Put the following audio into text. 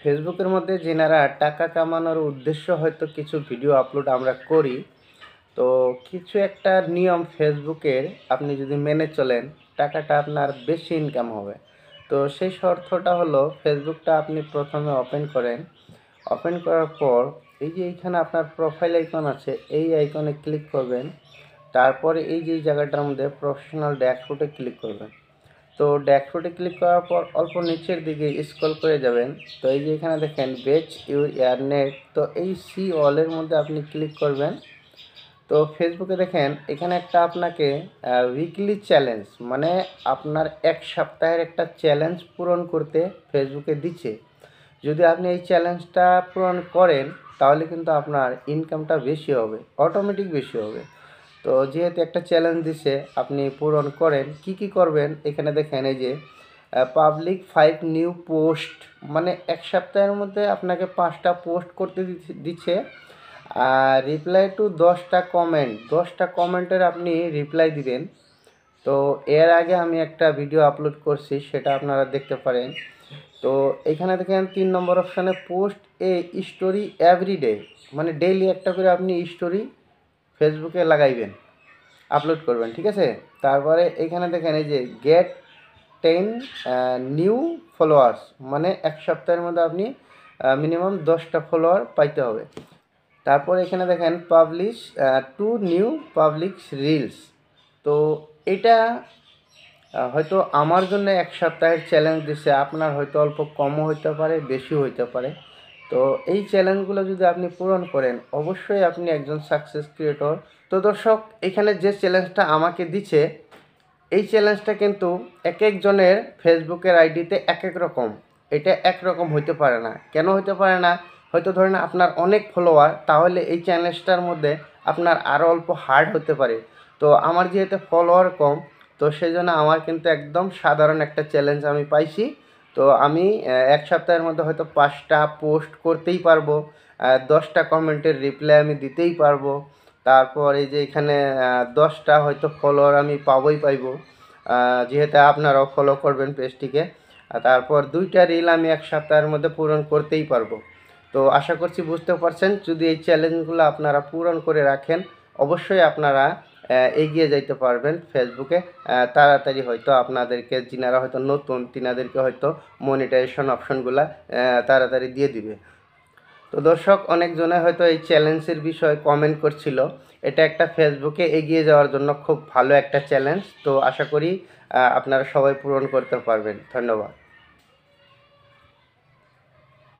ফেসবুকের মধ্যে যেনারা টাকা কামানোর উদ্দেশ্য হয়তো কিছু ভিডিও আপলোড আমরা করি, তো কিছু একটা নিয়ম ফেসবুকের আপনি যদি মেনে চলেন টাকাটা আপনার বেশি ইনকাম হবে। তো সেই শর্তটা হলো ফেসবুকটা আপনি প্রথমে ওপেন করেন। ওপেন করার পর এই যে এইখানে আপনার প্রোফাইল আইকন আছে, এই আইকনে ক্লিক করবেন। তারপরে এই যে জায়গাটার মধ্যে প্রফেশনাল ড্যাশবোর্ডে ক্লিক করবেন। তো ড্যাশবোর্ডে ক্লিক করার পর অল্প নিচের দিকে স্ক্রল করে যাবেন। তো এই যে এখানে দেখেন বেচ ইউর এয়ারনেট, তো এই সি অলের মধ্যে আপনি ক্লিক করবেন। তো ফেসবুকে দেখেন এখানে একটা আপনাকে উইকলি চ্যালেঞ্জ, মানে আপনার এক সপ্তাহের একটা চ্যালেঞ্জ পূরণ করতে ফেসবুকে দিচ্ছে। যদি আপনি এই চ্যালেঞ্জটা পূরণ করেন তাহলে কিন্তু আপনার ইনকামটা বেশি হবে, অটোমেটিক বেশি হবে। তো যেহেতু একটা চ্যালেঞ্জ দিছে আপনি পূরণ করেন, কি করবেন এখানে দেখেন এই যে পাবলিক 5 নিউ পোস্ট, মানে এক সপ্তাহের মধ্যে আপনাকে 5টা পোস্ট করতে দিচ্ছে। আর রিপ্লাই টু 10টা কমেন্ট, 10টা কমেন্টের আপনি রিপ্লাই দিবেন। তো এর আগে আমি একটা ভিডিও আপলোড করছি, সেটা আপনারা দেখতে পারেন। তো এখানে দেখেন 3 নম্বর অপশানে পোস্ট এ স্টোরি এভরিডে, মানে ডেইলি একটা করে আপনি স্টোরি ফেসবুকে লাগাইবেন, আপলোড করবেন, ঠিক আছে। তারপরে এখানে দেখেন এই যে গেট 10 নিউ ফলোয়ার্স, মানে এক সপ্তাহের মধ্যে আপনি মিনিমাম 10টা ফলোয়ার পাইতে হবে। তারপর এখানে দেখেন পাবলিশ 2 নিউ পাবলিক রিলস। তো এটা হয়তো আমার জন্য এক সপ্তাহের চ্যালেঞ্জ দিচ্ছে, আপনার হয়তো অল্প কমও হইতে পারে, বেশিও হইতে পারে। তো এই চ্যালেঞ্জগুলো যদি আপনি পূরণ করেন অবশ্যই আপনি একজন সাকসেস ক্রিয়েটর। তো দর্শক, এখানে যে চ্যালেঞ্জটা আমাকে দিচ্ছে, এই চ্যালেঞ্জটা কিন্তু এক একজনের ফেসবুকের আইডিতে এক এক রকম। এটা একরকম হইতে পারে না। কেন হইতে পারে না? হয়তো ধরেন আপনার অনেক ফলোয়ার, তাহলে এই চ্যালেঞ্জটার মধ্যে আপনার আরও অল্প হার্ড হতে পারে। তো আমার যেহেতু ফলোয়ার কম, তো সেই জন্য আমার কিন্তু একদম সাধারণ একটা চ্যালেঞ্জ আমি পাইছি। তো আমি এক সপ্তাহের মধ্যে হয়তো 5টা পোস্ট করতেই পারবো, 10টা কমেন্টের রিপ্লাই আমি দিতেই পারবো। তারপর এই যে এখানে 10টা হয়তো ফলোয়ার আমি পাবো, যেহেতু আপনারাও ফলো করবেন পেজটিকে। তারপর 2টা রিল আমি এক সপ্তাহের মধ্যে পূরণ করতেই পারবো। তো আশা করছি বুঝতে পারছেন, যদি এই চ্যালেঞ্জগুলো আপনারা পূরণ করে রাখেন অবশ্যই আপনারা এগিয়ে যাইতে পারবেন ফেসবুকে। তাড়াতাড়ি হয়তো আপনাদেরকে, যিনারা হয়তো নতুন তিনাদেরকে হয়তো মনিটাইজেশন অপশনগুলো তাড়াতাড়ি দিয়ে দিবে। তো দর্শক, অনেকজনে হয়তো এই চ্যালেঞ্জের বিষয়ে কমেন্ট করছিল। এটা একটা ফেসবুকে এগিয়ে যাওয়ার জন্য খুব ভালো একটা চ্যালেঞ্জ। তো আশা করি আপনারা সবাই পূরণ করতে পারবেন। ধন্যবাদ।